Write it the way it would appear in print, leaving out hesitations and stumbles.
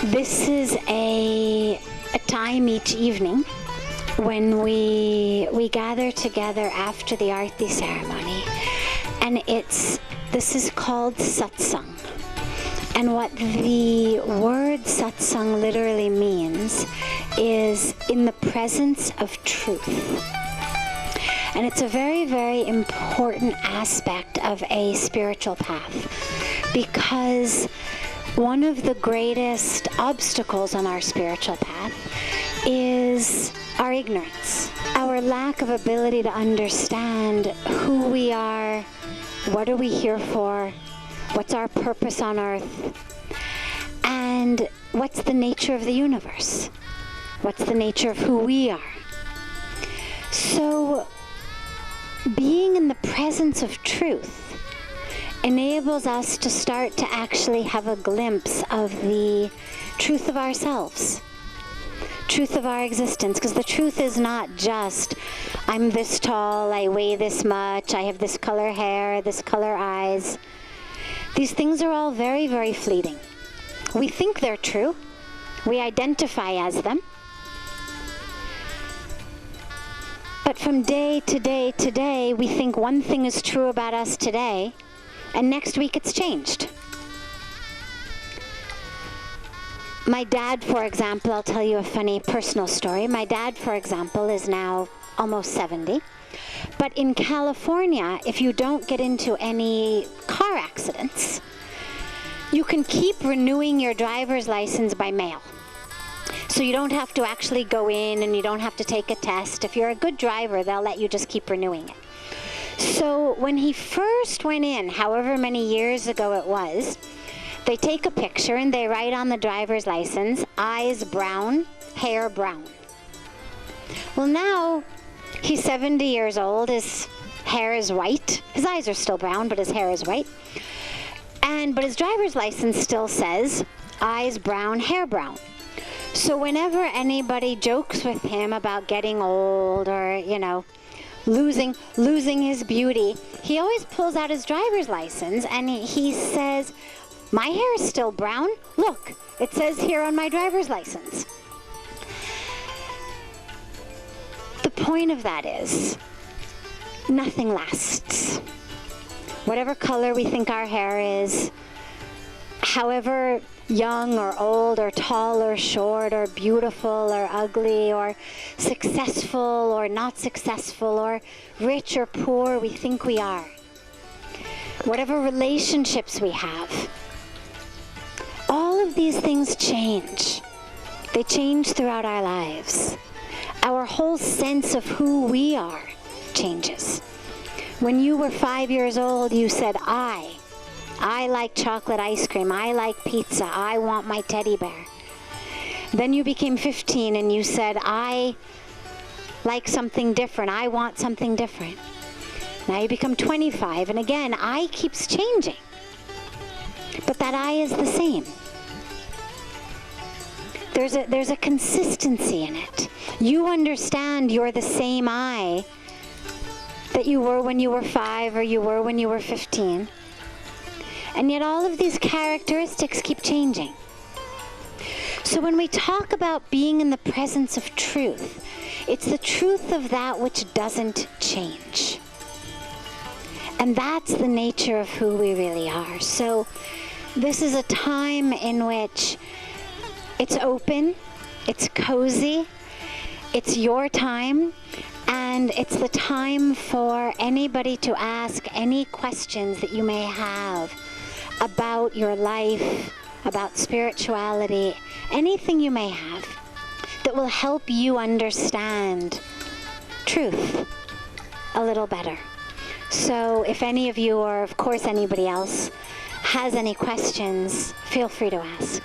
This is a time each evening when we gather together after the Arti ceremony, and this is called satsang. And what the word satsang literally means is in the presence of truth. And it's a very, very important aspect of a spiritual path, because one of the greatest obstacles on our spiritual path is our ignorance, our lack of ability to understand who we are, what are we here for, what's our purpose on earth, and what's the nature of the universe, what's the nature of who we are. So being in the presence of truth enables us to start to actually have a glimpse of the truth of ourselves, truth of our existence, because the truth is not just, I'm this tall, I weigh this much, I have this color hair, this color eyes. These things are all very, very fleeting. We think they're true. We identify as them. But from day to day to day, we think one thing is true about us today, and next week it's changed. My dad, for example, I'll tell you a funny personal story. My dad, for example, is now almost 70. But in California, if you don't get into any car accidents, you can keep renewing your driver's license by mail. So you don't have to actually go in and you don't have to take a test. If you're a good driver, they'll let you just keep renewing it. So when he first went in, however many years ago it was, they take a picture and they write on the driver's license, eyes brown, hair brown. Well, now he's 70 years old, his hair is white. His eyes are still brown, but his hair is white. But his driver's license still says, eyes brown, hair brown. So whenever anybody jokes with him about getting old or, losing his beauty, he always pulls out his driver's license and he says, my hair is still brown. Look, it says here on my driver's license. The point of that is, nothing lasts. Whatever color we think our hair is, however young or old or tall or short or beautiful or ugly or successful or not successful or rich or poor we think we are. Whatever relationships we have, all of these things change. They change throughout our lives. Our whole sense of who we are changes. When you were 5 years old, you said, I like chocolate ice cream. I like pizza. I want my teddy bear. Then you became 15 and you said, I like something different. I want something different. Now you become 25 and again, I keeps changing. But that I is the same. There's a consistency in it. You understand you're the same I that you were when you were 5 or you were when you were 15. And yet all of these characteristics keep changing. So when we talk about being in the presence of truth, it's the truth of that which doesn't change. And that's the nature of who we really are. So this is a time in which it's open, it's cozy, it's your time, and it's the time for anybody to ask any questions that you may have about your life, about spirituality, anything you may have that will help you understand truth a little better. So if any of you, or of course anybody else, has any questions, feel free to ask.